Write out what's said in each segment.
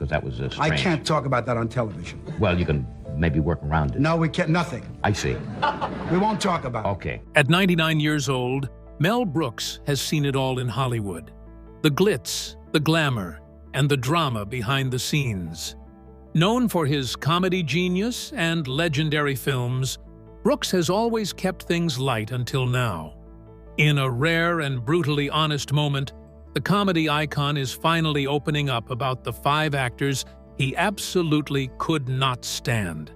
because that was strange. I can't talk about that on television. Well, you can maybe work around it. No, we can't. Nothing. I see. We won't talk about it. Okay. At 99 years old, Mel Brooks has seen it all in Hollywood. The glitz, the glamour, and the drama behind the scenes. Known for his comedy genius and legendary films, Brooks has always kept things light until now. In a rare and brutally honest moment, the comedy icon is finally opening up about the 5 actors he absolutely could not stand.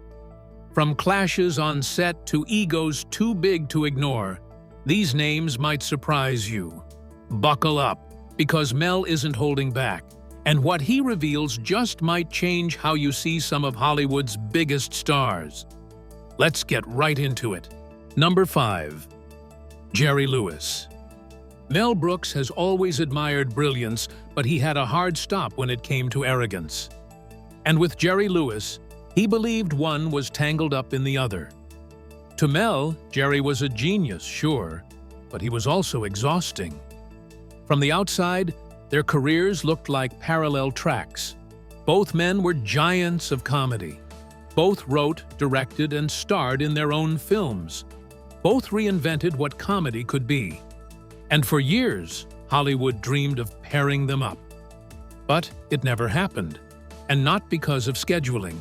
From clashes on set to egos too big to ignore, these names might surprise you. Buckle up, because Mel isn't holding back, and what he reveals just might change how you see some of Hollywood's biggest stars. Let's get right into it. Number 5. Jerry Lewis. Mel Brooks has always admired brilliance, but he had a hard stop when it came to arrogance. And with Jerry Lewis, he believed one was tangled up in the other. To Mel, Jerry was a genius, sure, but he was also exhausting. From the outside, their careers looked like parallel tracks. Both men were giants of comedy. Both wrote, directed, and starred in their own films. Both reinvented what comedy could be. And for years, Hollywood dreamed of pairing them up. But it never happened, and not because of scheduling.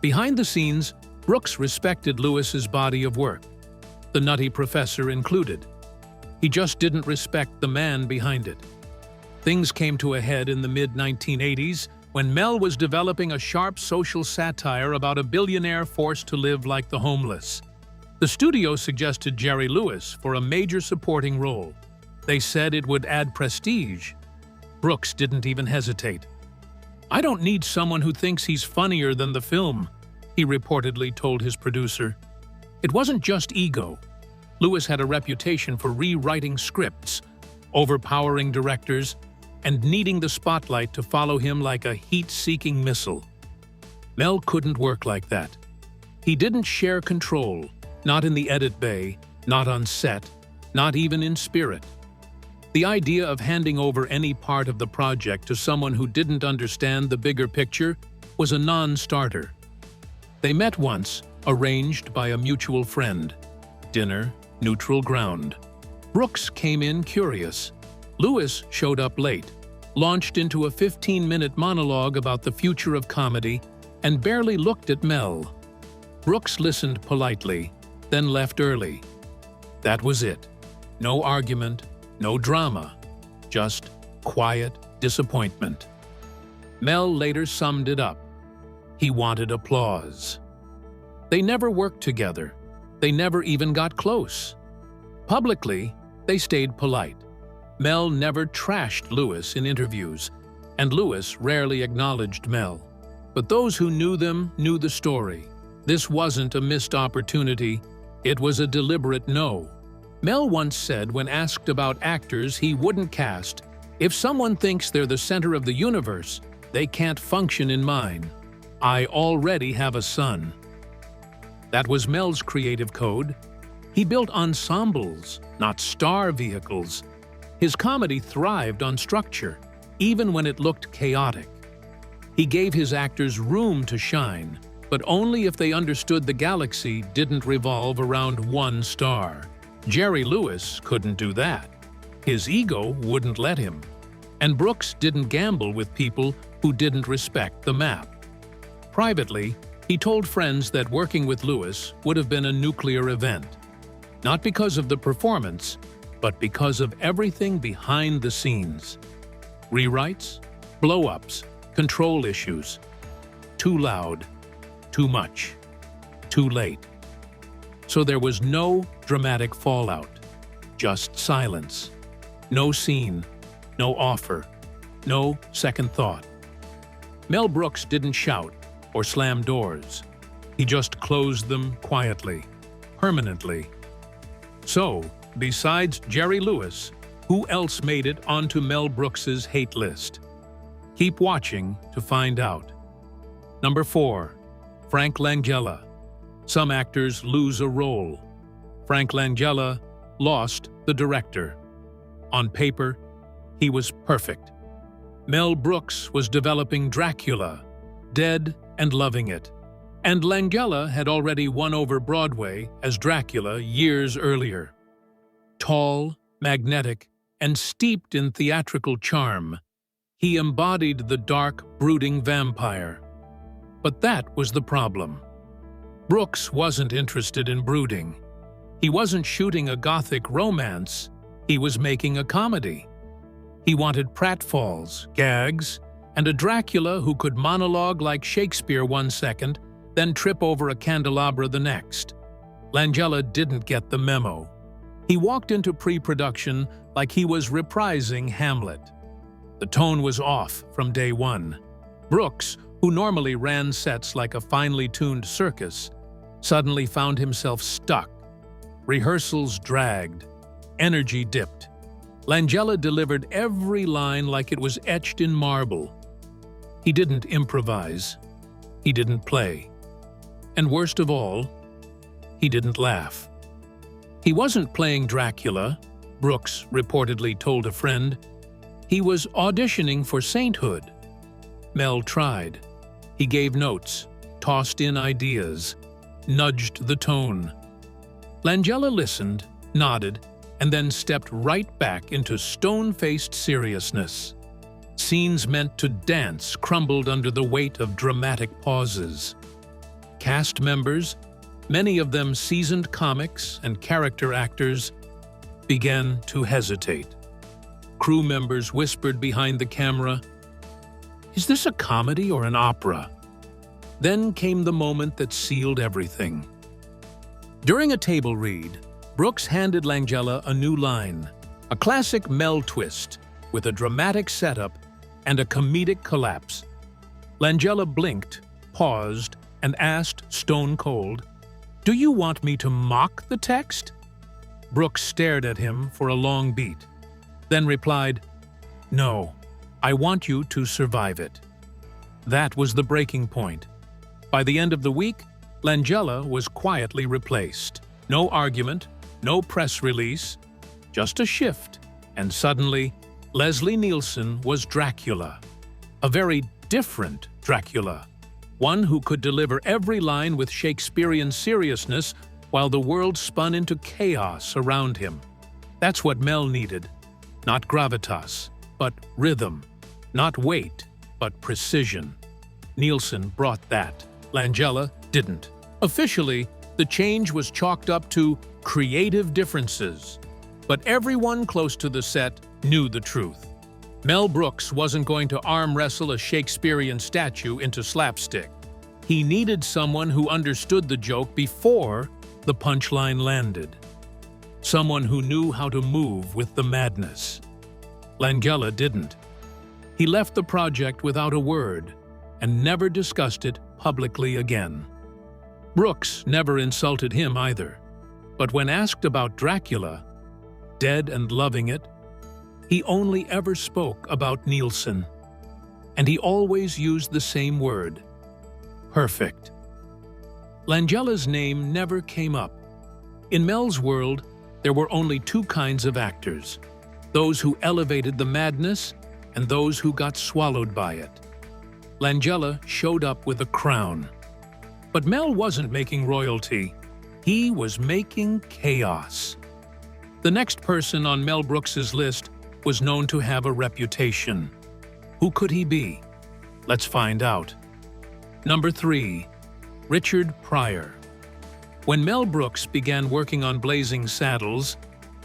Behind the scenes, Brooks respected Lewis's body of work, The Nutty Professor included. He just didn't respect the man behind it. Things came to a head in the mid-1980s when Mel was developing a sharp social satire about a billionaire forced to live like the homeless. The studio suggested Jerry Lewis for a major supporting role. They said it would add prestige. Brooks didn't even hesitate. "I don't need someone who thinks he's funnier than the film," he reportedly told his producer. It wasn't just ego. Lewis had a reputation for rewriting scripts, overpowering directors, and needing the spotlight to follow him like a heat-seeking missile. Mel couldn't work like that. He didn't share control, not in the edit bay, not on set, not even in spirit. The idea of handing over any part of the project to someone who didn't understand the bigger picture was a non-starter. They met once, arranged by a mutual friend. Dinner, neutral ground. Brooks came in curious. Lewis showed up late, launched into a 15-minute monologue about the future of comedy, and barely looked at Mel. Brooks listened politely, then left early. That was it. No argument, no drama, just quiet disappointment. Mel later summed it up. He wanted applause. They never worked together. They never even got close. Publicly, they stayed polite. Mel never trashed Lewis in interviews, and Lewis rarely acknowledged Mel. But those who knew them knew the story. This wasn't a missed opportunity, it was a deliberate no. Mel once said when asked about actors he wouldn't cast, "If someone thinks they're the center of the universe, they can't function in mine. I already have a son." That was Mel's creative code. He built ensembles, not star vehicles. His comedy thrived on structure, even when it looked chaotic. He gave his actors room to shine, but only if they understood the galaxy didn't revolve around one star. Jerry Lewis couldn't do that. His ego wouldn't let him. And Brooks didn't gamble with people who didn't respect the map. Privately, he told friends that working with Lewis would have been a nuclear event. Not because of the performance, but because of everything behind the scenes. Rewrites, blow-ups, control issues. Too loud, too much, too late. So there was no dramatic fallout, just silence. No scene, no offer, no second thought. Mel Brooks didn't shout or slam doors. He just closed them quietly, permanently. So, besides Jerry Lewis, who else made it onto Mel Brooks's hate list? Keep watching to find out. Number 4. Frank Langella. Some actors lose a role. Frank Langella lost the director. On paper, he was perfect. Mel Brooks was developing Dracula, Dead and Loving It, and Langella had already won over Broadway as Dracula years earlier. Tall, magnetic, and steeped in theatrical charm, he embodied the dark, brooding vampire. But that was the problem. Brooks wasn't interested in brooding. He wasn't shooting a gothic romance, he was making a comedy. He wanted pratfalls, gags, and a Dracula who could monologue like Shakespeare one second, then trip over a candelabra the next. Langella didn't get the memo. He walked into pre-production like he was reprising Hamlet. The tone was off from day one. Brooks, who normally ran sets like a finely tuned circus, suddenly found himself stuck. Rehearsals dragged. Energy dipped. Langella delivered every line like it was etched in marble. He didn't improvise. He didn't play. And worst of all, he didn't laugh. He wasn't playing Dracula, Brooks reportedly told a friend. He was auditioning for sainthood. Mel tried. He gave notes, tossed in ideas, nudged the tone. Langella listened, nodded, and then stepped right back into stone-faced seriousness. Scenes meant to dance crumbled under the weight of dramatic pauses. Cast members, many of them seasoned comics and character actors, began to hesitate. Crew members whispered behind the camera, "Is this a comedy or an opera?" Then came the moment that sealed everything. During a table read, Brooks handed Langella a new line, a classic Mel twist with a dramatic setup and a comedic collapse. Langella blinked, paused, and asked stone cold, "Do you want me to mock the text?" Brooks stared at him for a long beat, then replied, "No, I want you to survive it." That was the breaking point. By the end of the week, Langella was quietly replaced. No argument, no press release, just a shift, and suddenly, Leslie Nielsen was Dracula. A very different Dracula. One who could deliver every line with Shakespearean seriousness while the world spun into chaos around him. That's what Mel needed. Not gravitas, but rhythm. Not weight, but precision. Nielsen brought that. Langella didn't. Officially, the change was chalked up to creative differences. But everyone close to the set knew the truth. Mel Brooks wasn't going to arm wrestle a Shakespearean statue into slapstick. He needed someone who understood the joke before the punchline landed. Someone who knew how to move with the madness. Langella didn't. He left the project without a word and never discussed it publicly again. Brooks never insulted him either, but when asked about Dracula, Dead and Loving It, he only ever spoke about Nielsen, and he always used the same word: perfect. Langella's name never came up. In Mel's world, there were only two kinds of actors: those who elevated the madness and those who got swallowed by it. Langella showed up with a crown. But Mel wasn't making royalty. He was making chaos. The next person on Mel Brooks's list was known to have a reputation. Who could he be? Let's find out. Number 3. Richard Pryor. When Mel Brooks began working on Blazing Saddles,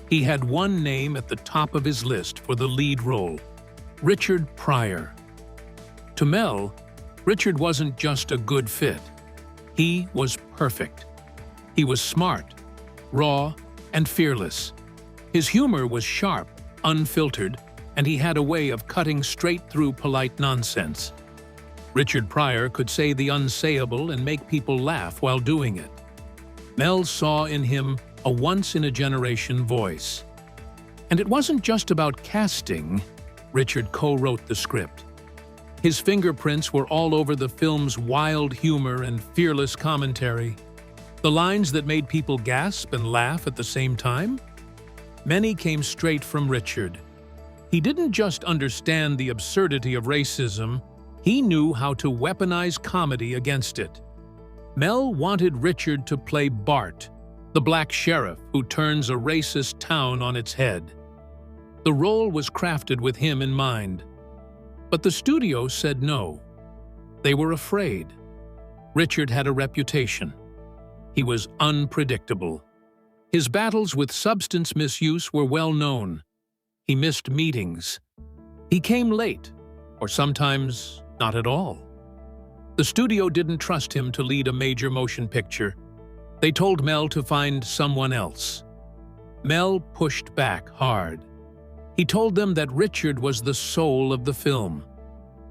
he had one name at the top of his list for the lead role: Richard Pryor. To Mel, Richard wasn't just a good fit. He was perfect. He was smart, raw, and fearless. His humor was sharp, unfiltered, and he had a way of cutting straight through polite nonsense. Richard Pryor could say the unsayable and make people laugh while doing it. Mel saw in him a once-in-a-generation voice. And it wasn't just about casting. Richard co-wrote the script. His fingerprints were all over the film's wild humor and fearless commentary. The lines that made people gasp and laugh at the same time? Many came straight from Richard. He didn't just understand the absurdity of racism, he knew how to weaponize comedy against it. Mel wanted Richard to play Bart, the black sheriff who turns a racist town on its head. The role was crafted with him in mind. But the studio said no. They were afraid. Richard had a reputation. He was unpredictable. His battles with substance misuse were well known. He missed meetings. He came late, or sometimes not at all. The studio didn't trust him to lead a major motion picture. They told Mel to find someone else. Mel pushed back hard. He told them that Richard was the soul of the film,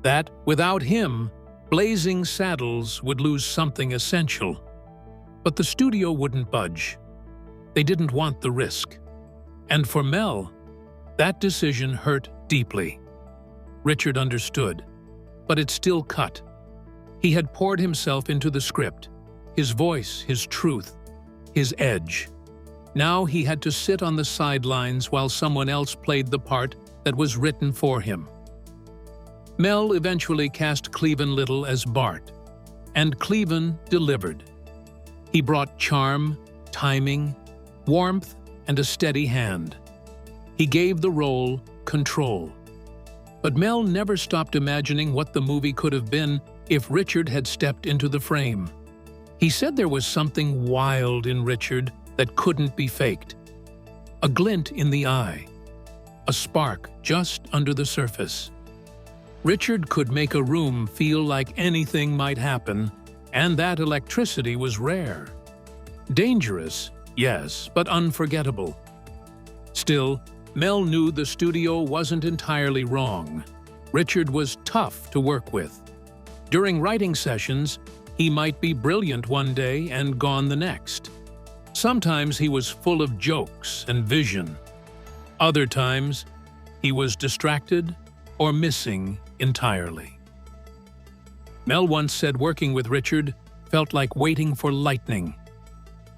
that without him, Blazing Saddles would lose something essential. But the studio wouldn't budge. They didn't want the risk. And for Mel, that decision hurt deeply. Richard understood, but it still cut. He had poured himself into the script, his voice, his truth, his edge. Now he had to sit on the sidelines while someone else played the part that was written for him. Mel eventually cast Cleavon Little as Bart, and Cleavon delivered. He brought charm, timing, warmth, and a steady hand. He gave the role control. But Mel never stopped imagining what the movie could have been if Richard had stepped into the frame. He said there was something wild in Richard that couldn't be faked. A glint in the eye. A spark just under the surface. Richard could make a room feel like anything might happen, and that electricity was rare. Dangerous, yes, but unforgettable. Still, Mel knew the studio wasn't entirely wrong. Richard was tough to work with. During writing sessions, he might be brilliant one day and gone the next. Sometimes he was full of jokes and vision. Other times, he was distracted or missing entirely. Mel once said working with Richard felt like waiting for lightning.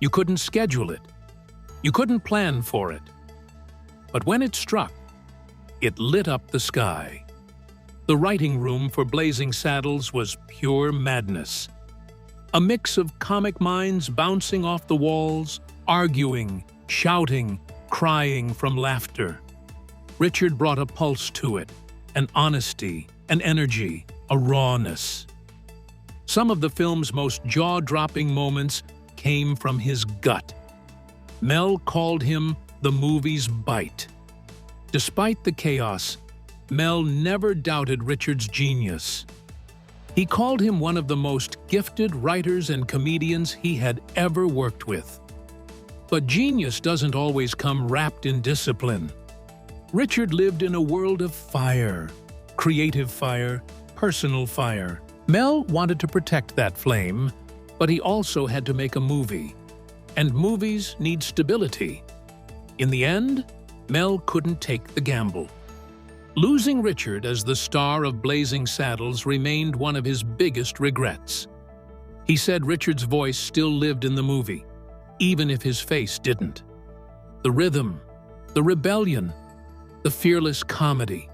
You couldn't schedule it. You couldn't plan for it. But when it struck, it lit up the sky. The writing room for Blazing Saddles was pure madness. A mix of comic minds bouncing off the walls, arguing, shouting, crying from laughter. Richard brought a pulse to it, an honesty, an energy, a rawness. Some of the film's most jaw-dropping moments came from his gut. Mel called him the movie's bite. Despite the chaos, Mel never doubted Richard's genius. He called him one of the most gifted writers and comedians he had ever worked with. But genius doesn't always come wrapped in discipline. Richard lived in a world of fire, creative fire, personal fire. Mel wanted to protect that flame, but he also had to make a movie. And movies need stability. In the end, Mel couldn't take the gamble. Losing Richard as the star of Blazing Saddles remained one of his biggest regrets. He said Richard's voice still lived in the movie, even if his face didn't. The rhythm, the rebellion, the fearless comedy.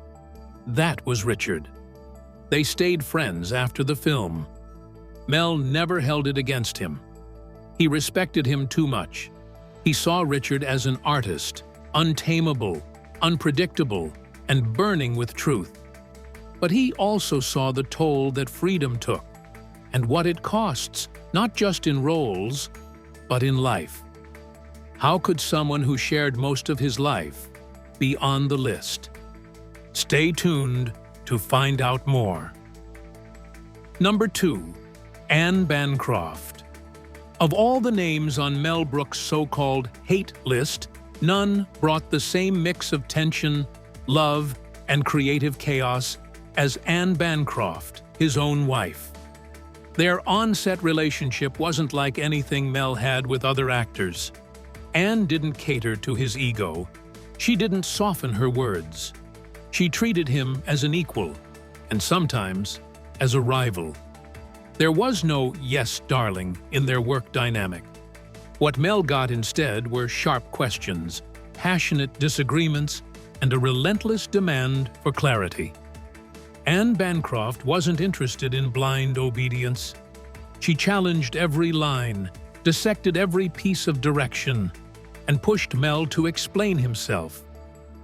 That was Richard. They stayed friends after the film. Mel never held it against him. He respected him too much. He saw Richard as an artist, untamable, unpredictable, and burning with truth. But he also saw the toll that freedom took, and what it costs, not just in roles, but in life. How could someone who shared most of his life be on the list? Stay tuned to find out more. Number 2. Anne Bancroft. Of all the names on Mel Brooks' so-called hate list, none brought the same mix of tension, love, and creative chaos as Anne Bancroft, his own wife. Their on-set relationship wasn't like anything Mel had with other actors. Anne didn't cater to his ego. She didn't soften her words. She treated him as an equal, and sometimes as a rival. There was no "yes, darling" in their work dynamic. What Mel got instead were sharp questions, passionate disagreements, and a relentless demand for clarity. Anne Bancroft wasn't interested in blind obedience. She challenged every line, dissected every piece of direction, and pushed Mel to explain himself,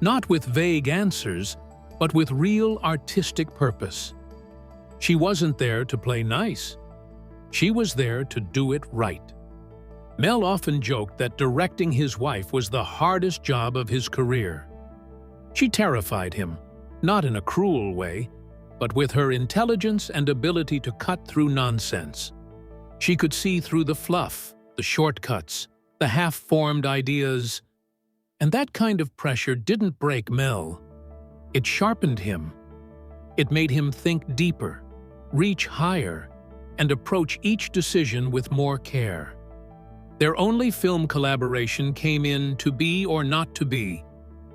not with vague answers, but with real artistic purpose. She wasn't there to play nice. She was there to do it right. Mel often joked that directing his wife was the hardest job of his career. She terrified him, not in a cruel way, but with her intelligence and ability to cut through nonsense. She could see through the fluff, the shortcuts, the half-formed ideas. And that kind of pressure didn't break Mel. It sharpened him. It made him think deeper, reach higher, and approach each decision with more care. Their only film collaboration came in To Be or Not to Be,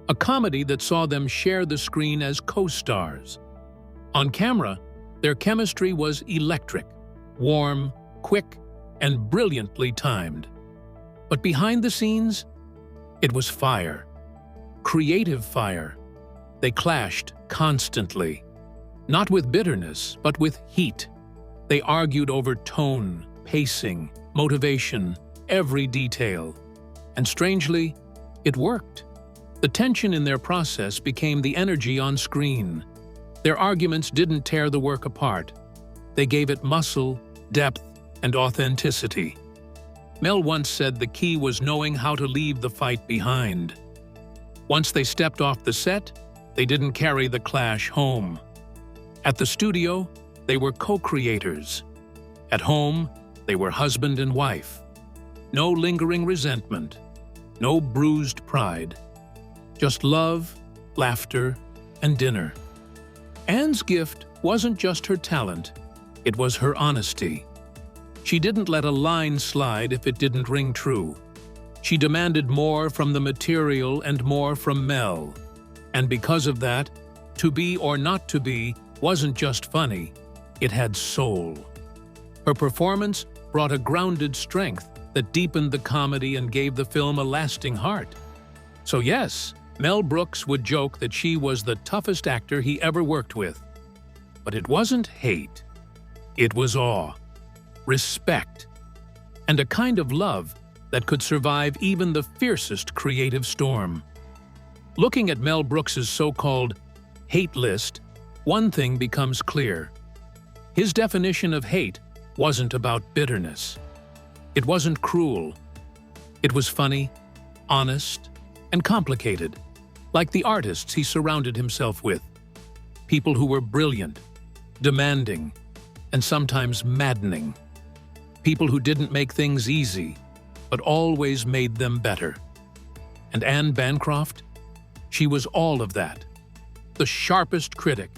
a comedy that saw them share the screen as co-stars. On camera, their chemistry was electric, warm, quick, and brilliantly timed. But behind the scenes, it was fire. Creative fire. They clashed constantly. Not with bitterness, but with heat. They argued over tone, pacing, motivation, every detail. And strangely, it worked. The tension in their process became the energy on screen. Their arguments didn't tear the work apart. They gave it muscle, depth, and authenticity. Mel once said the key was knowing how to leave the fight behind. Once they stepped off the set, they didn't carry the clash home. At the studio, they were co-creators. At home, they were husband and wife. No lingering resentment, no bruised pride. Just love, laughter, and dinner. Anne's gift wasn't just her talent, it was her honesty. She didn't let a line slide if it didn't ring true. She demanded more from the material and more from Mel. And because of that, To Be or Not to Be wasn't just funny, it had soul. Her performance brought a grounded strength that deepened the comedy and gave the film a lasting heart. So yes, Mel Brooks would joke that she was the toughest actor he ever worked with. But it wasn't hate. It was awe, respect, and a kind of love that could survive even the fiercest creative storm. Looking at Mel Brooks's so-called hate list, one thing becomes clear. His definition of hate wasn't about bitterness. It wasn't cruel. It was funny, honest, and complicated, like the artists he surrounded himself with. People who were brilliant, demanding, and sometimes maddening. People who didn't make things easy, but always made them better. And Anne Bancroft? She was all of that. The sharpest critic,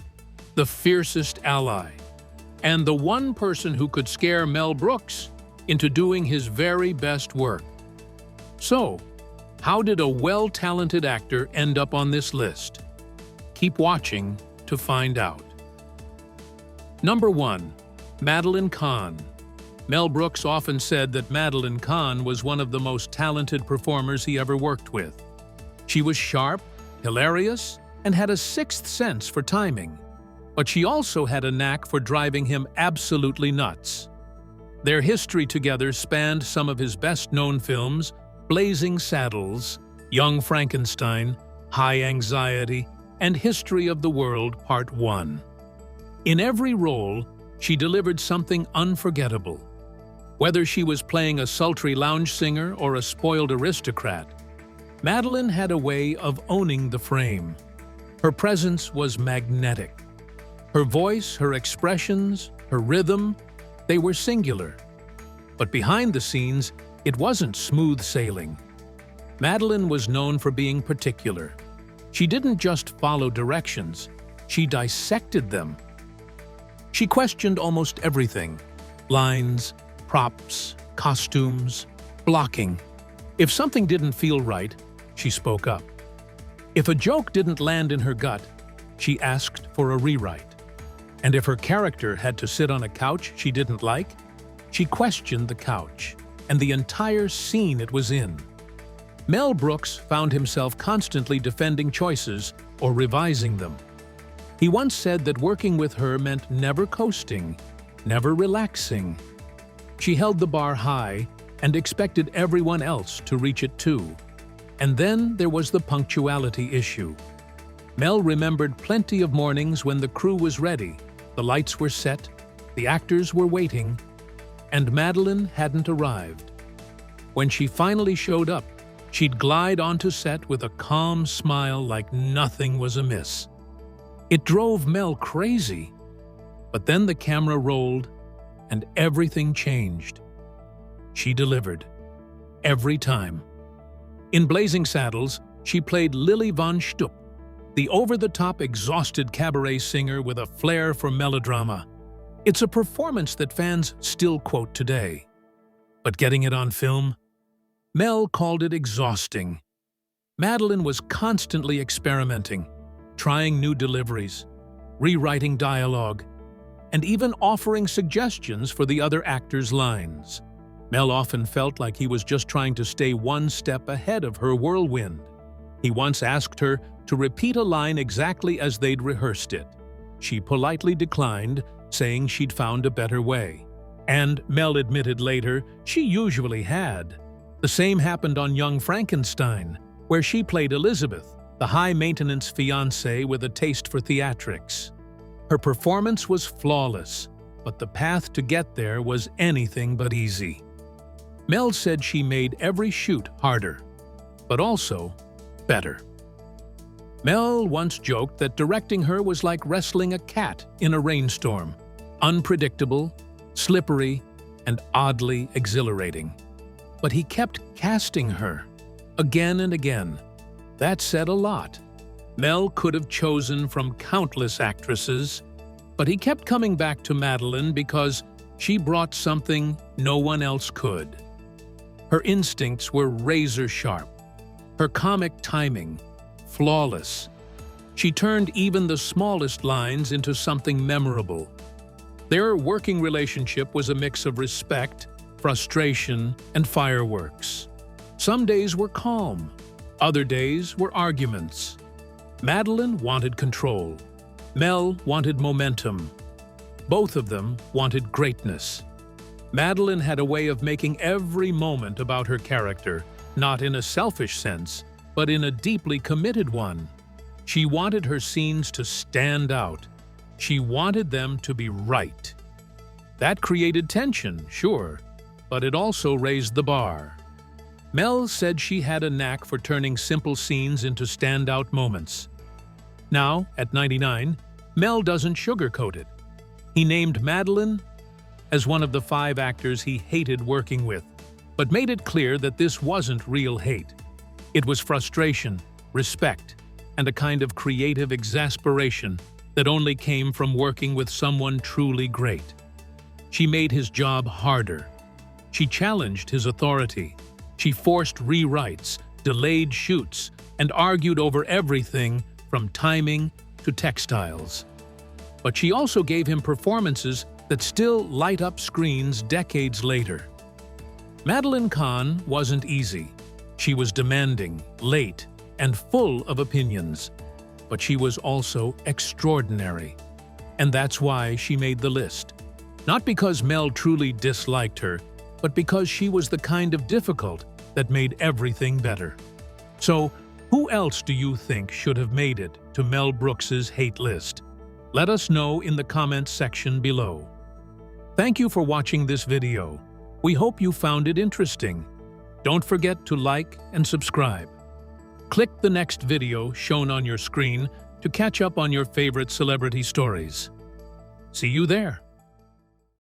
the fiercest ally, and the one person who could scare Mel Brooks into doing his very best work. So, how did a well-talented actor end up on this list? Keep watching to find out. Number 1. Madeline Kahn. Mel Brooks often said that Madeline Kahn was one of the most talented performers he ever worked with. She was sharp, hilarious, and had a sixth sense for timing. But she also had a knack for driving him absolutely nuts. Their history together spanned some of his best-known films: Blazing Saddles, Young Frankenstein, High Anxiety, and History of the World Part 1. In every role, she delivered something unforgettable. Whether she was playing a sultry lounge singer or a spoiled aristocrat, Madeline had a way of owning the frame. Her presence was magnetic. Her voice, her expressions, her rhythm, they were singular. But behind the scenes, it wasn't smooth sailing. Madeline was known for being particular. She didn't just follow directions, she dissected them. She questioned almost everything: lines, props, costumes, blocking. If something didn't feel right, she spoke up. If a joke didn't land in her gut, she asked for a rewrite. And if her character had to sit on a couch she didn't like, she questioned the couch and the entire scene it was in. Mel Brooks found himself constantly defending choices or revising them. He once said that working with her meant never coasting, never relaxing. She held the bar high and expected everyone else to reach it too. And then there was the punctuality issue. Mel remembered plenty of mornings when the crew was ready, the lights were set, the actors were waiting, and Madeline hadn't arrived. When she finally showed up, she'd glide onto set with a calm smile like nothing was amiss. It drove Mel crazy. But then the camera rolled, and everything changed. She delivered. Every time. In Blazing Saddles, she played Lily von Stupp, the over-the-top exhausted cabaret singer with a flair for melodrama. It's a performance that fans still quote today. But getting it on film? Mel called it exhausting. Madeline was constantly experimenting, trying new deliveries, rewriting dialogue, and even offering suggestions for the other actors' lines. Mel often felt like he was just trying to stay one step ahead of her whirlwind. He once asked her to repeat a line exactly as they'd rehearsed it. She politely declined, saying she'd found a better way. And, Mel admitted later, she usually had. The same happened on Young Frankenstein, where she played Elizabeth, the high-maintenance fiancée with a taste for theatrics. Her performance was flawless, but the path to get there was anything but easy. Mel said she made every shoot harder, but also better. Mel once joked that directing her was like wrestling a cat in a rainstorm, unpredictable, slippery, and oddly exhilarating. But he kept casting her, again and again. That said a lot. Mel could have chosen from countless actresses, but he kept coming back to Madeline because she brought something no one else could. Her instincts were razor-sharp, her comic timing flawless. She turned even the smallest lines into something memorable. Their working relationship was a mix of respect, frustration, and fireworks. Some days were calm, other days were arguments. Madeline wanted control. Mel wanted momentum. Both of them wanted greatness. Madeline had a way of making every moment about her character, not in a selfish sense, but in a deeply committed one. She wanted her scenes to stand out. She wanted them to be right. That created tension, sure, but it also raised the bar. Mel said she had a knack for turning simple scenes into standout moments. Now, at 99, Mel doesn't sugarcoat it. He named Madeline as one of the 5 actors he hated working with, but made it clear that this wasn't real hate. It was frustration, respect, and a kind of creative exasperation that only came from working with someone truly great. She made his job harder. She challenged his authority. She forced rewrites, delayed shoots, and argued over everything from timing to textiles. But she also gave him performances that still light up screens decades later. Madeline Kahn wasn't easy. She was demanding, late, and full of opinions. But she was also extraordinary. And that's why she made the list. Not because Mel truly disliked her, but because she was the kind of difficult that made everything better. So, who else do you think should have made it to Mel Brooks's hate list? Let us know in the comments section below. Thank you for watching this video. We hope you found it interesting. Don't forget to like and subscribe. Click the next video shown on your screen to catch up on your favorite celebrity stories. See you there.